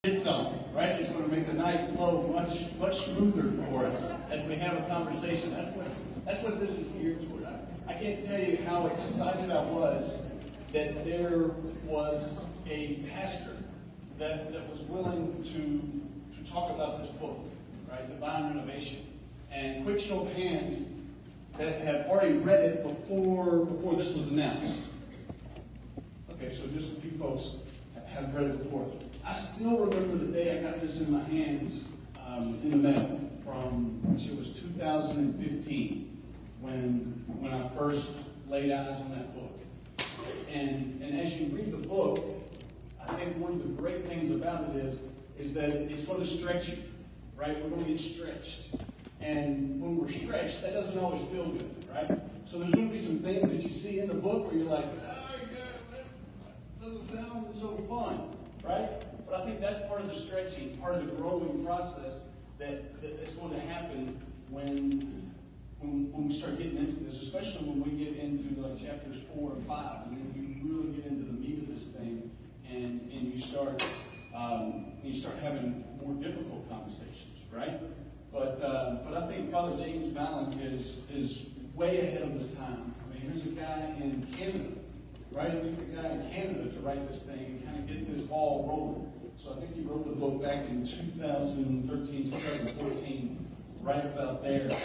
Did something, right? It's going to make the night flow much smoother for us as we have a conversation. That's what this is geared toward. I can't tell you how excited I was that there was a pastor that was willing to talk about this book, right? Divine Renovation. And quick show of hands that have already read it before this was announced. Okay, so just a few folks have read it before. I still remember the day I got this in my hands in the mail from, it was 2015 when I first laid eyes on that book. And as you read the book, I think one of the great things about it is that it's going to stretch you, right? We're going to get stretched. And when we're stretched, that doesn't always feel good, right? So there's going to be some things that you see in the book where you're like, oh, that doesn't sound so fun, right? But I think that's part of the stretching, part of the growing process that's going to happen when we start getting into this, especially when we get into like chapters 4 and 5, and then you really get into the meat of this thing, and you start having more difficult conversations, right? But I think Father James Mallon is way ahead of his time. I mean, here's a guy in Canada, right? It took a guy in Canada to write this thing and kind of get this ball rolling. So I think he wrote the book back in 2013, 2014, right about there.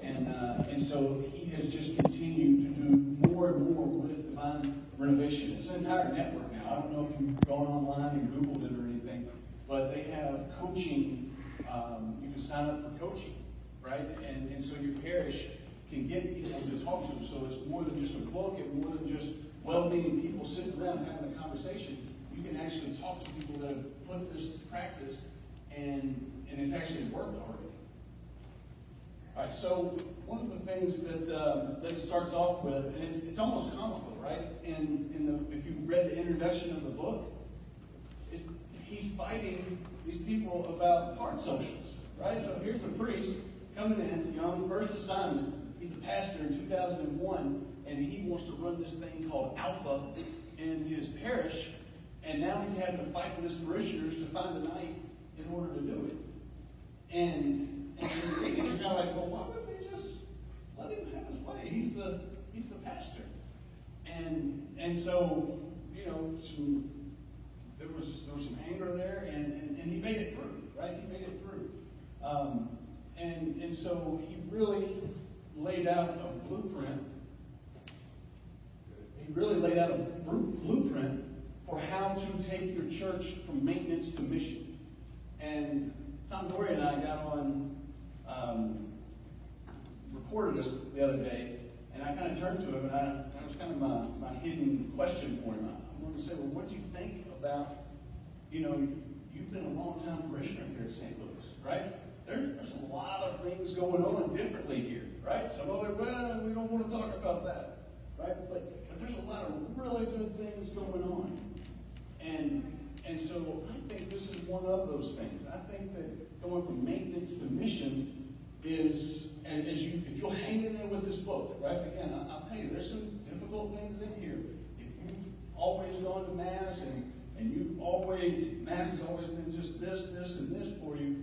And so he has just continued to do more and more with Divine Renovation. It's an entire network now. I don't know if you've gone online and Googled it or anything, but they have coaching. You can sign up for coaching, right? And so your parish can get people to talk to them. So it's more than just a book, and more than just well-meaning people sitting around having a conversation. You can actually talk to people that have put this to practice, and it's actually worked already. All right, so one of the things that it starts off with, and it's almost comical, right? And if you read the introduction of the book, he's fighting these people about heart socials, right? So here's a priest coming in, young, first assignment. He's a pastor in 2001, and he wants to run this thing called Alpha in his parish, and now he's having to fight with his parishioners to find the night in order to do it. And you're kind of like, well, why wouldn't we just let him have his way? He's the pastor. And so, you know, there was some anger there, and he made it through, right? He made it through. And so he really laid out a blueprint. He really laid out a blueprint for how to take your church from maintenance to mission. And Tom Dory and I got on, recorded us the other day, and I kind of turned to him, and that was kind of my hidden question for him. I wanted to say, well, what do you think about, you know, you've been a long-time parishioner here at St. Louis, right? There's a lot of things going on differently here, right? Some of it, well, we don't want to talk about that, right? But there's a lot of really good things going on. And so I think this is one of those things. I think that going from maintenance to mission is, and if you'll hang in there with this book, right? Again, I'll tell you, there's some difficult things in here. If you've always gone to Mass and Mass has always been just this, and this for you,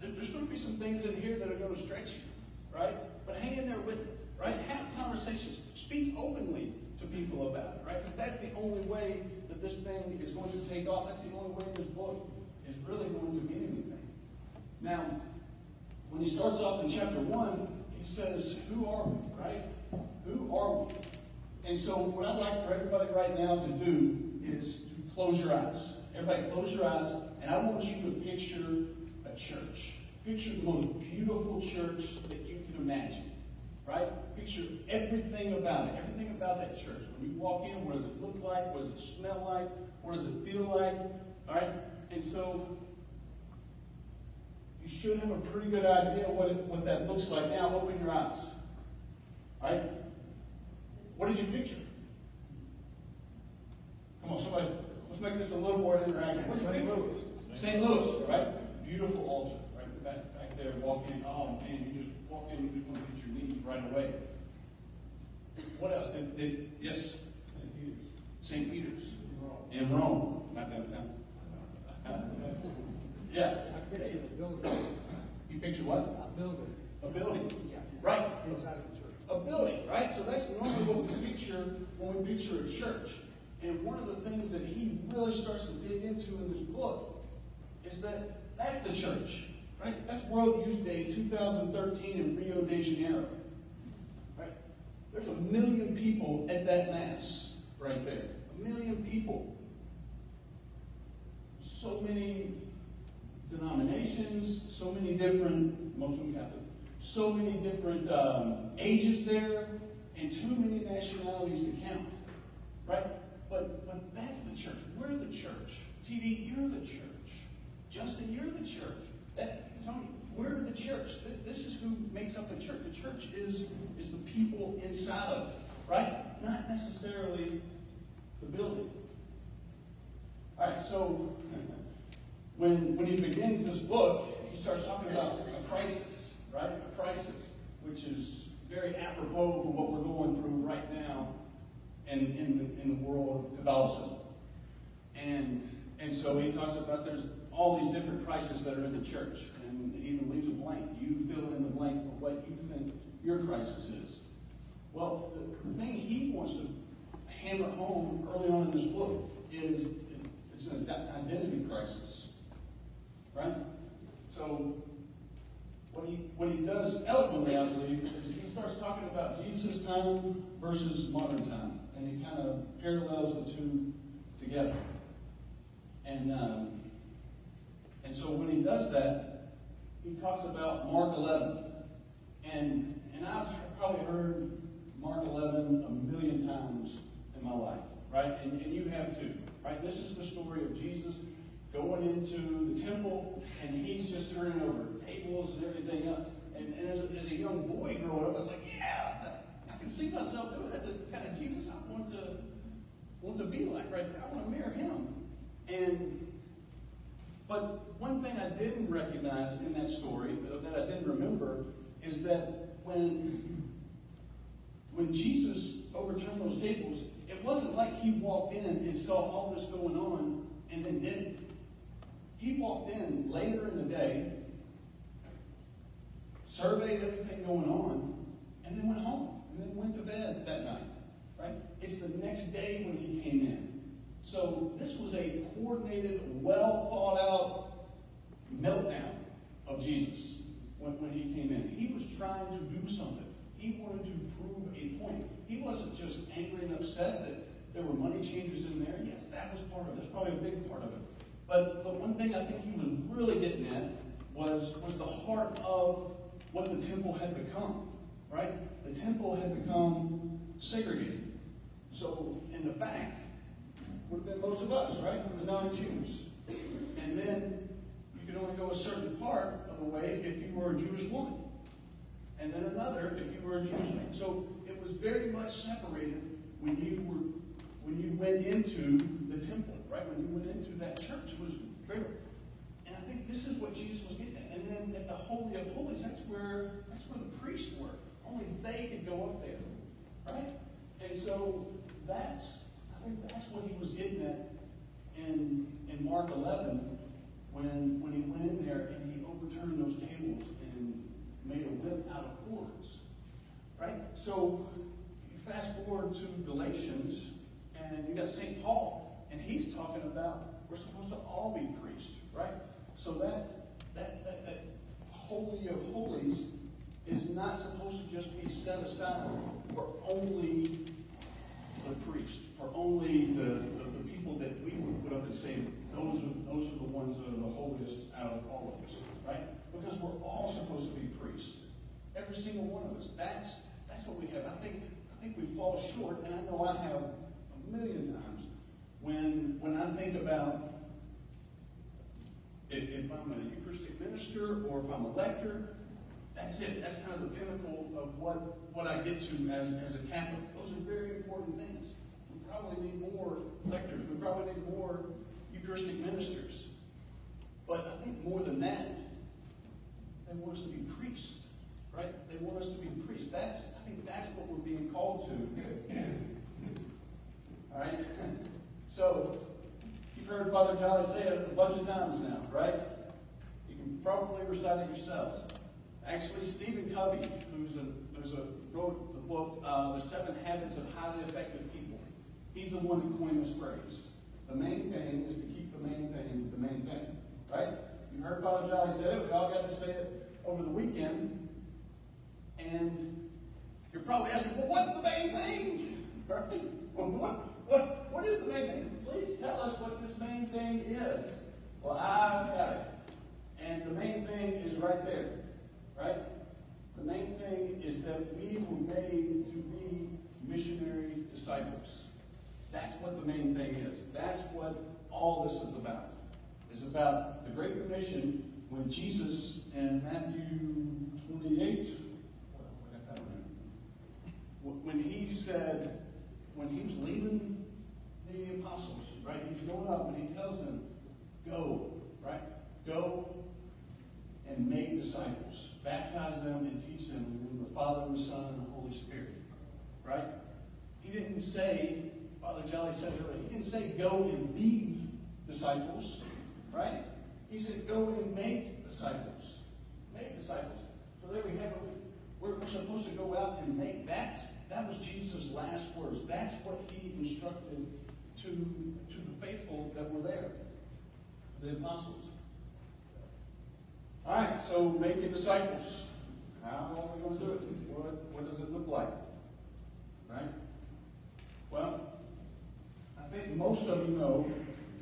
there's going to be some things in here that are going to stretch you, right? But hang in there with it, right? Have conversations. Speak openly to people about it, right? Because that's the only way that this thing is going to take off. That's the only way this book is really going to mean anything. Now, when he starts off in chapter 1, he says, who are we, right? Who are we? And so what I'd like for everybody right now to do is to close your eyes. Everybody close your eyes, and I want you to picture a church. Picture the most beautiful church that you can imagine, right? Picture everything about it, everything about that church. When you walk in, what does it look like? What does it smell like? What does it feel like? All right? And so you should have a pretty good idea what that looks like. Now open your eyes. All right? What did you picture? Come on, somebody, let's make this a little more interactive. St. Louis. St. Louis, right? Beautiful altar, right? Back there, walk in. Oh, man, you just walk in, you just want to get your knees right away. What else? Yes? St. Peter's. In Rome. Not downtown. Yeah. I picture a building. You picture what? A building. A building. Yeah. Right. Inside of the church. A building, right? So that's normally what we picture when we picture a church. And one of the things that he really starts to dig into in this book is that that's the church, right? That's World Youth Day 2013 in Rio de Janeiro, right? There's 1 million people at that mass right there. 1 million people. So many denominations, so many different, most of them Catholic, so many different ages there, and too many nationalities to count, right? But that's the church. We're the church. TD, you're the church. Justin, you're the church. Tony, we're the church. This is who makes up the church. The church is the people inside of it, right? Not necessarily the building. All right, so when he begins this book, he starts talking about a crisis, right? A crisis, which is very apropos for what we're going through right now in the world of Catholicism. And so he talks about there's all these different crises that are in the church, and he even leaves a blank. You fill in the blank for what you think your crisis is. Well, the thing he wants to hammer home early on in this book is it's an identity crisis, right? So what he does eloquently, I believe, is he starts talking about Jesus' time versus modern time, and he kind of parallels the two together. And so when he does that, he talks about Mark 11. And I've probably heard Mark 11 a million times in my life, right? And you have too, right? This is the story of Jesus going into the temple, and he's just turning over tables and everything else. And as a young boy growing up, I was like, yeah, I can see myself doing it. That's the kind of Jesus I want to be like, right? I want to mirror him. But one thing I didn't recognize in that story, that I didn't remember, is that when Jesus overturned those tables, it wasn't like he walked in and saw all this going on and then didn't. He walked in later in the day, surveyed everything going on, and then went home, and then went to bed that night, right? It's the next day when he came in. So this was a coordinated, well thought out meltdown of Jesus when he came in. He was trying to do something. He wanted to prove a point. He wasn't just angry and upset that there were money changers in there. Yes, that was part of it. That's probably a big part of it. But one thing I think he was really getting at was the heart of what the temple had become, right? The temple had become segregated. So in the back would have been most of us, right? The non-Jews. And then you could only go a certain part of the way if you were a Jewish woman. And then another if you were a Jewish man. So it was very much separated when you went into the temple, right? When you went into that church, it was very. And I think this is what Jesus was getting at. And then at the Holy of Holies, that's where the priests were. Only they could go up there, right? And so I think that's what he was getting at in Mark 11 when he went in there and he overturned those tables and made a whip out of cords, right? So you fast forward to Galatians, and you got St. Paul, and he's talking about we're supposed to all be priests, right? So that Holy of Holies is not supposed to just be set aside for only the priest, for only the people that we would put up and say those are the ones that are the holiest out of all of us, right? Because we're all supposed to be priests, every single one of us. That's what we have. I think we fall short, and I know I have a million times when I think about if I'm a Eucharistic minister or if I'm a lector. That's it. That's kind of the pinnacle of what I get to as a Catholic. Those are very important things. We probably need more lectors. We probably need more Eucharistic ministers. But I think more than that, they want us to be priests, right? They want us to be priests. I think that's what we're being called to. All right? So, you've heard Father Jolly say it a bunch of times now, right? can probably recite it yourselves. Actually, Stephen Covey, who's wrote the book, The 7 Habits of Highly Effective People, he's the one that coined this phrase. The main thing is to keep the main thing, right? You heard Father Jolly say it. We all got to say it over the weekend. And you're probably asking, well, what's the main thing? Right? What is the main thing? Please tell us what this main thing is. Well, I've got it. And the main thing is right there, right? The main thing is that we were made to be missionary disciples. That's what the main thing is. That's what all this is about. It's about the Great Commission when Jesus in Matthew 28, when he said, when he was leaving the apostles, right? He's going up and he tells them, go, right? Go and make disciples. Baptize them and teach them in the name of the Father, and the Son, and the Holy Spirit. Right? He didn't say, Father Jolly said earlier, he didn't say go and be disciples. Right? He said go and make disciples. Make disciples. So there we have it. We're supposed to go out and make that. That was Jesus' last words. That's what he instructed to the faithful that were there, the apostles. All right, so making disciples. How are we going to do it? What does it look like? Right? Well, I think most of you know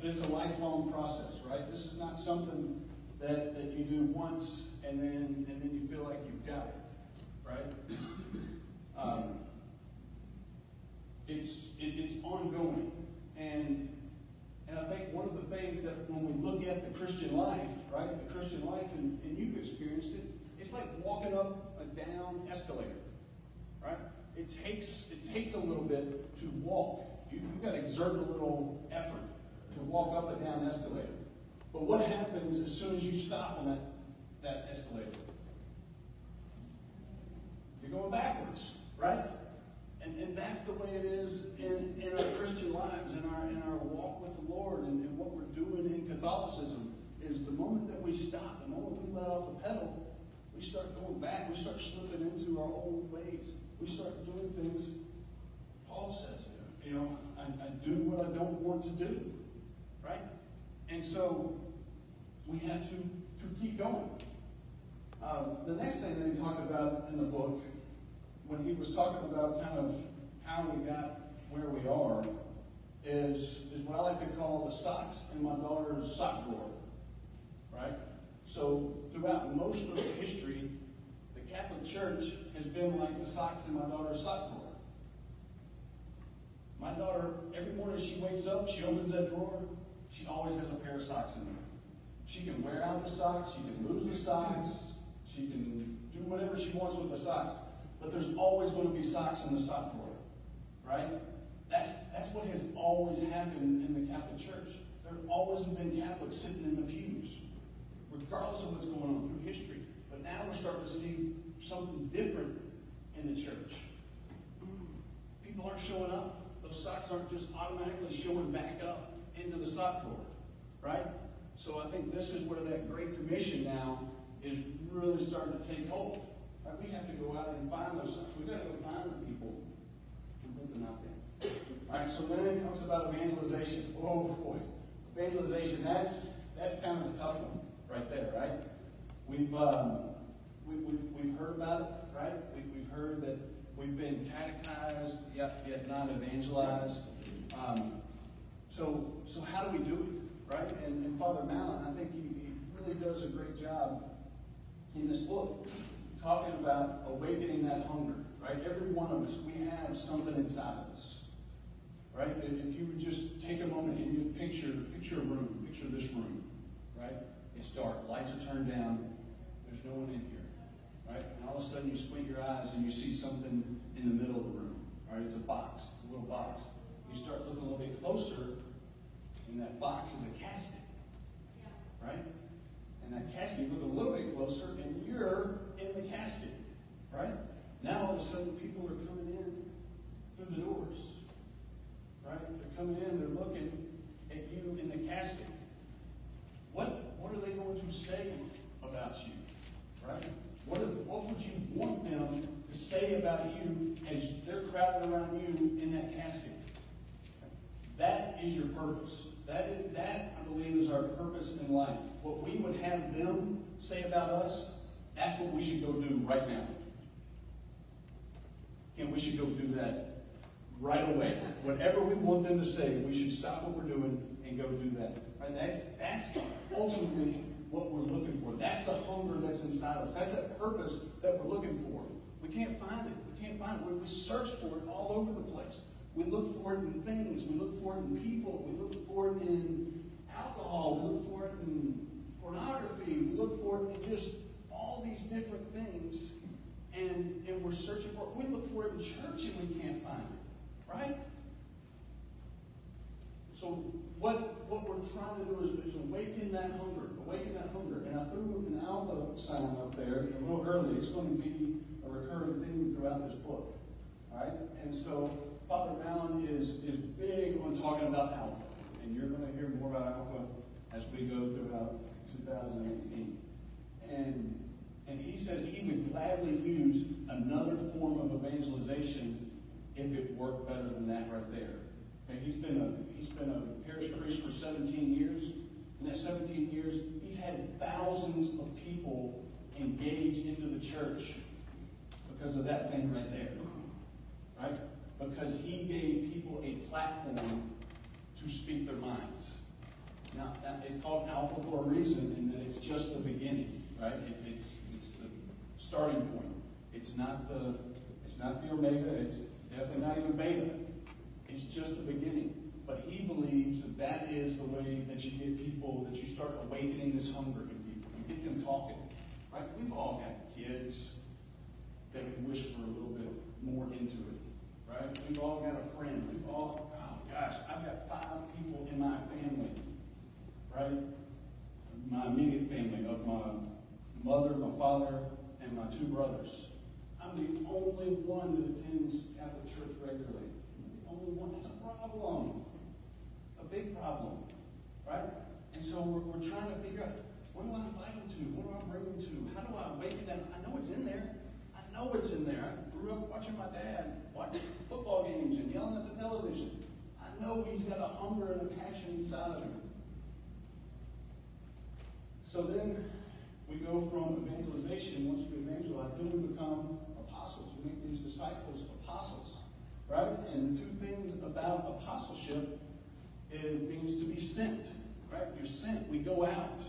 that it's a lifelong process, right? This is not something that you do once and then you feel like you've got it, right? It's ongoing, and I think one of the things that when we look at the Christian life, right, the Christian life, and you've experienced it, it's like walking up a down escalator, right? It takes a little bit to walk. You've got to exert a little effort to walk up a down escalator. But what happens as soon as you stop on that escalator? You're going backwards, right? And that's the way it is in our Christian lives, in our walk with the Lord, and what we're doing in Catholicism is the moment that we stop, the moment we let off the pedal, we start going back, we start slipping into our old ways. We start doing things, Paul says, I do what I don't want to do, right? And so we have to keep going. The next thing that he talked about in the book, when he was talking about kind of how we got where we are, is what I like to call the socks in my daughter's sock drawer, right? So throughout most of history, the Catholic Church has been like the socks in my daughter's sock drawer. My daughter, every morning she wakes up, she opens that drawer, she always has a pair of socks in there. She can wear out the socks, she can lose the socks, she can do whatever she wants with the socks. But there's always going to be socks in the sock drawer, right? That's what has always happened in the Catholic Church. There have always been Catholics sitting in the pews, regardless of what's going on through history. But now we're starting to see something different in the church. People aren't showing up. Those socks aren't just automatically showing back up into the sock drawer, right? So I think this is where that Great Commission now is really starting to take hold. Right? We have to go out and find those socks. We've got to go find the people and put them out there. All right, so then it comes about evangelization. Oh boy, evangelization, that's kind of a tough one right there, right? We've heard about it, right? We've heard that we've been catechized, yet not evangelized. So how do we do it, right? And Father Mallon, I think he really does a great job in this book talking about awakening that hunger, right? Every one of us, we have something inside of us, right? If you would just take a moment and you picture a room, picture this room, right? It's dark, lights are turned down, there's no one in here, right? And all of a sudden you squint your eyes and you see something in the middle of the room, right? It's a box, it's a little box. You start looking a little bit closer, and that box is a casket, right? And that casket, you look a little bit closer, and you're in the casket, right? Now all of a sudden people are coming in through the doors, right? They're coming in, they're looking at you in the casket. What are they going to say about you? Right? What would you want them to say about you as they're crowded around you in that casket? That is your purpose. That, I believe, is our purpose in life. What we would have them say about us, that's what we should go do right now. And we should go do that right away. Whatever we want them to say, we should stop what we're doing and go do that. Right? That's ultimately what we're looking for. That's the hunger that's inside us. That's that purpose that we're looking for. We can't find it. We can't find it. We search for it all over the place. We look for it in things. We look for it in people. We look for it in alcohol. We look for it in pornography. We look for it in just all these different things. And we're searching for it. We look for it in church and we can't find it. Right? So what we're trying to do is awaken that hunger. Awaken that hunger. And I threw an alpha sign up there a little early. It's going to be a recurring theme throughout this book. All right? And so Father Allen is big on talking about alpha. And you're going to hear more about alpha as we go throughout 2018. And he says he would gladly use another form of evangelization if it worked better than that right there. Okay, he's been a parish priest for 17 years. In that 17 years, he's had thousands of people engage into the church because of that thing right there. Right? Because he gave people a platform to speak their minds. Now it's called Alpha for a reason, in that it's just the beginning, right? It's the starting point. It's not the Omega. It's definitely not even Beta. It's just the beginning. But he believes that is the way that you get people, that you start awakening this hunger in people. You get them talking, right? We've all got kids that we wish were a little bit more into it. Right? We've all got a friend. Oh gosh, I've got 5 people in my family, right? My immediate family of my mother, my father, and my 2 brothers. I'm the only one that attends Catholic Church regularly. The only one. That's a problem. A big problem, right? And so we're trying to figure out, what do I invite them to? What do I bring them to? How do I awaken them? I know it's in there. I know it's in there. I grew up watching my dad watch football games and yelling at the television. I know he's got a hunger and a passion inside of him. So then we go from evangelization. Once we evangelize, then we become apostles. We make these disciples apostles, right? And the 2 things about apostleship, it means to be sent, right? You're sent. We go out.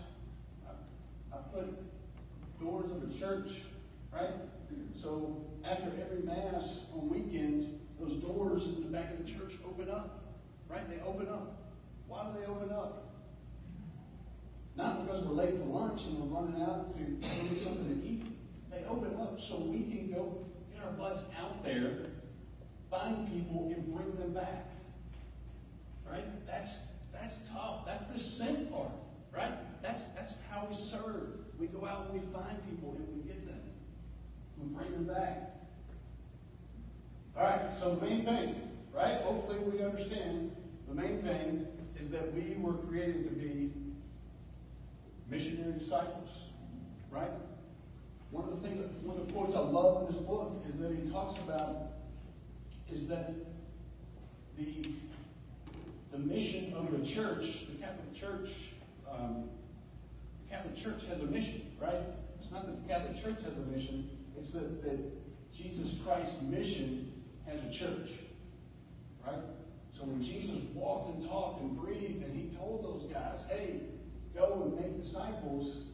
I put doors of the church, right? So after every Mass on weekends, those doors in the back of the church open up, right? They open up. Why do they open up? Not because we're late for lunch and we're running out to get something to eat. They open up so we can go get our butts out there, find people, and bring them back. Right? That's tough. That's the sent part. Right? That's how we serve. We go out and we find people and we get them. We bring them back. All right, so the main thing, right? Hopefully we understand the main thing is that we were created to be missionary disciples, right? One of the quotes I love in this book is that he talks about is that the mission of the church, the Catholic Church has a mission, right? It's not that the Catholic Church has a mission. It's that Jesus Christ's mission has a church, right? So when Jesus walked and talked and breathed and he told those guys, hey, go and make disciples,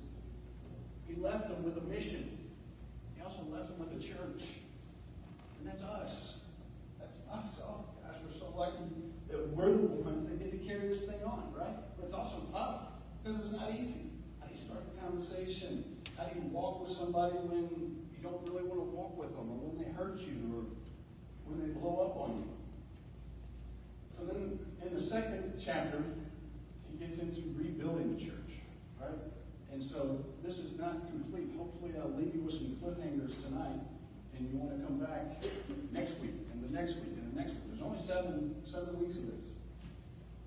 he left them with a mission. He also left them with a church. And that's us. That's us. Oh, gosh, we're so lucky that we're the ones that get to carry this thing on, right? But it's also tough because it's not easy. How do you start a conversation? How do you walk with somebody when you don't really want to walk with them, or when they hurt you, or when they blow up on you? So then in the second chapter, he gets into rebuilding the church, right? And so this is not complete. Hopefully I'll leave you with some cliffhangers tonight, and you want to come back next week, and the next week, and the next week. There's only seven weeks of this,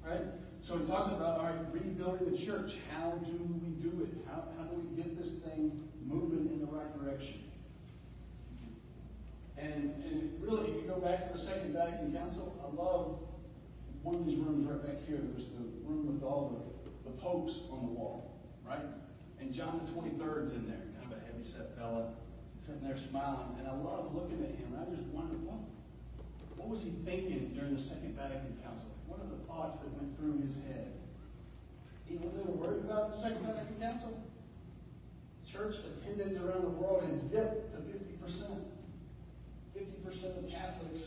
right? So he talks about, all right, rebuilding the church. How do we do it? How do we get this thing thing moving in the right direction. And it really, if you go back to the Second Vatican Council, I love one of these rooms right back here. There's the room with all the popes on the wall, right? And John the 23rd's in there, kind of a heavy-set fella, sitting there smiling. And I love looking at him. And I just wondered, what was he thinking during the Second Vatican Council? What are the thoughts that went through his head? You know, they were worried about the Second Vatican Council. Church attendance around the world had dipped to 50%. 50% of Catholics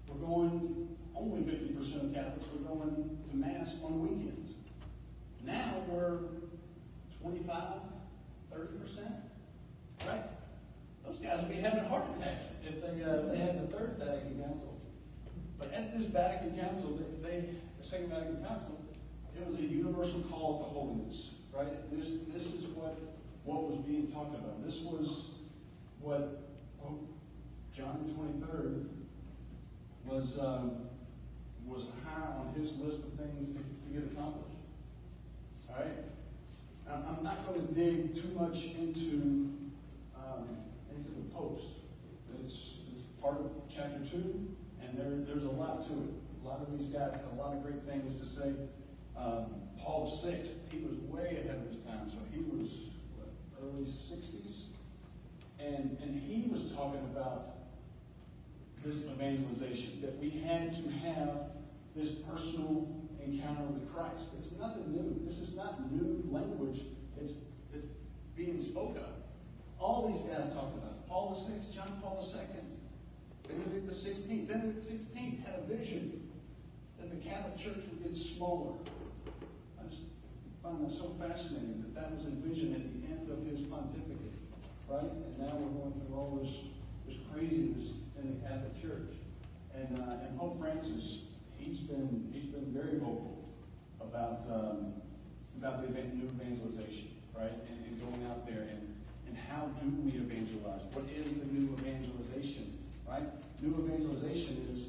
were going, only 50% of Catholics were going to Mass on weekends. Now we're 25, 30%, right? Those guys would be having heart attacks if they had the Third Vatican Council. But at this Vatican Council, the Second Vatican Council, it was a universal call to holiness, right? This is what was being talked about. This was what John the 23rd was high on his list of things to get accomplished. All right? I'm not going to dig too much into the popes. It's part of chapter 2, and there's a lot to it. A lot of these guys had a lot of great things to say. Paul VI, he was way ahead of his time, so he was early 60s, and he was talking about this evangelization, that we had to have this personal encounter with Christ. It's nothing new. This is not new language. It's being spoke of. All these guys talked about it. Paul VI, John Paul II, Benedict XVI. Benedict XVI had a vision that the Catholic Church would get smaller. I just find that so fascinating that was envisioned at the end of his pontificate, right? And now we're going through all this craziness in the Catholic Church. And Pope Francis, he's been very vocal about the new evangelization, right? And going out there and how do we evangelize? What is the new evangelization, right? New evangelization is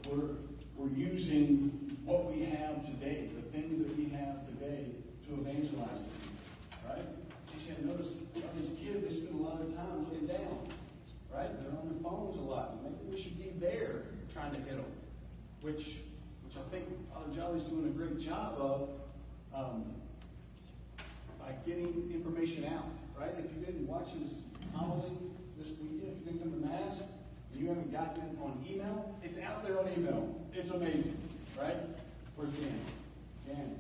we're using what we have today, the things that we have today, to evangelize people, right? You should notice all these kids, they spend a lot of time looking down, right? They're on their phones a lot. Maybe we should be there trying to hit them, which I think Father Jolly's doing a great job of by getting information out, right? If you didn't watch his homily this weekend, if you didn't come to Mass, and you haven't gotten it on email, it's out there on email. It's amazing, right? Where's Jan? Jan.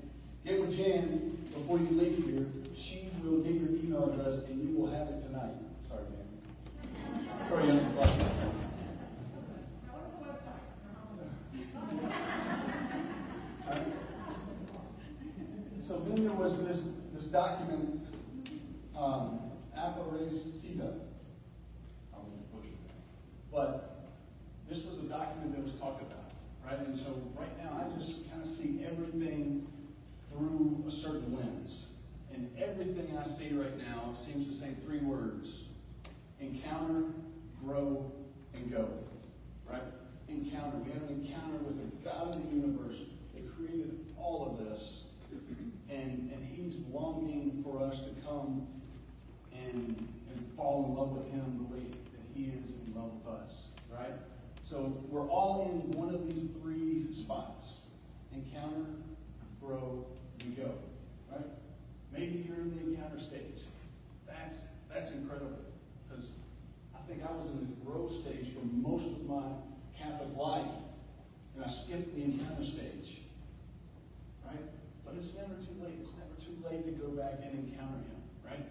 Get with Jan before you leave here. She will get your email address and you will have it tonight. Sorry, Jan. Sorry, Jan. So then there was this document, Aparecida. I won't push it. But this was a document that was talked about, right? And so right now I just kind of see everything through a certain lens. And everything I see right now seems to say 3 words: encounter, grow, and go. Right? Encounter. We have an encounter with the God of the universe that created all of this. And he's longing for us to come and fall in love with him the way that he is in love with us. Right? So we're all in one of these 3 spots: encounter, grow, and go. Right? Maybe you're in the encounter stage. That's incredible, because I think I was in the grow stage for most of my Catholic life, and I skipped the encounter stage. Right? But it's never too late. It's never too late to go back and encounter him. Right?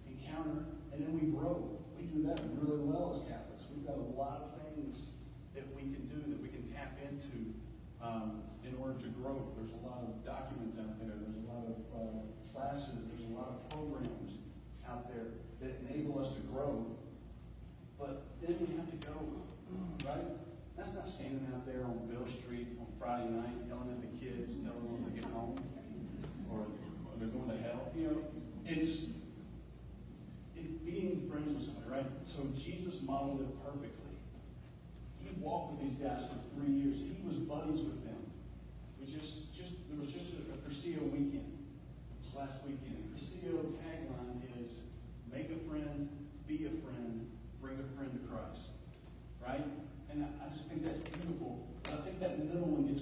Encounter, and then we grow. We do that really well as Catholics. We've got a lot of things that we can do, that we can tap into in order to grow. There's a lot of documents out there. There's a lot of classes. There's a lot of programs out there that enable us to grow. But then we have to go, right? That's not standing out there on Bill Street on Friday night yelling at the kids, telling them to get home, or they're going to hell. You know, it's being friends with somebody, right? So Jesus modeled it perfectly. He walked with these guys for 3 years. He was buddies with them. There was just a Cursillo weekend this last weekend. The Cursillo tagline is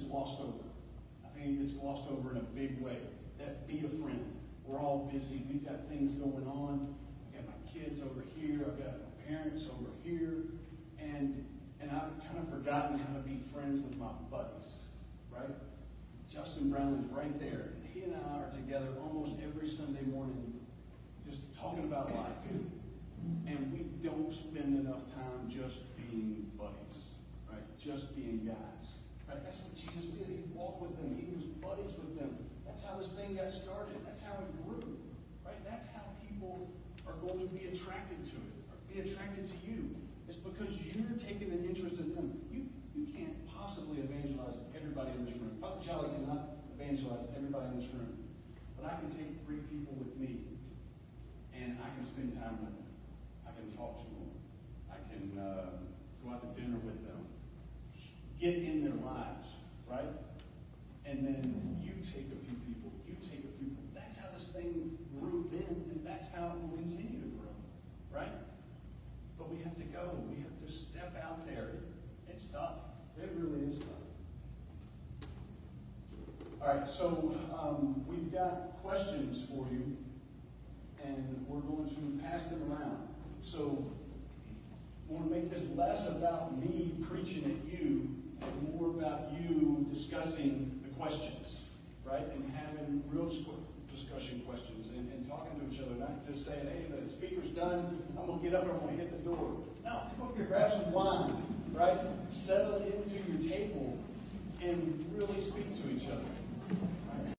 gets glossed over. I think it gets glossed over in a big way. That be a friend. We're all busy. We've got things going on. I've got my kids over here. I've got my parents over here. And I've kind of forgotten how to be friends with my buddies, right? Justin Brown is right there. And he and I are together almost every Sunday morning just talking about life. And we don't spend enough time just being buddies, right? Just being guys. Right? That's what Jesus did. He walked with them. He was buddies with them. That's how this thing got started. That's how it grew. Right? That's how people are going to be attracted to it, or be attracted to you. It's because you're taking an interest in them. You can't possibly evangelize everybody in this room. Father Jolly cannot evangelize everybody in this room. But I can take 3 people with me, and I can spend time with them. I can talk to them. I can go out to dinner with them. Get in their lives, right? And then you take a few people. You take a few people. That's how this thing grew then, and that's how it will continue to grow, right? But we have to go. We have to step out there. It's tough. It really is tough. All right, so we've got questions for you, and we're going to pass them around. So I want to make this less about me preaching at you and more about you discussing the questions, right? And having real discussion questions and talking to each other, not just saying, hey, the speaker's done, I'm going to get up and I'm going to hit the door. No, come up here, grab some wine, right? Settle into your table and really speak to each other.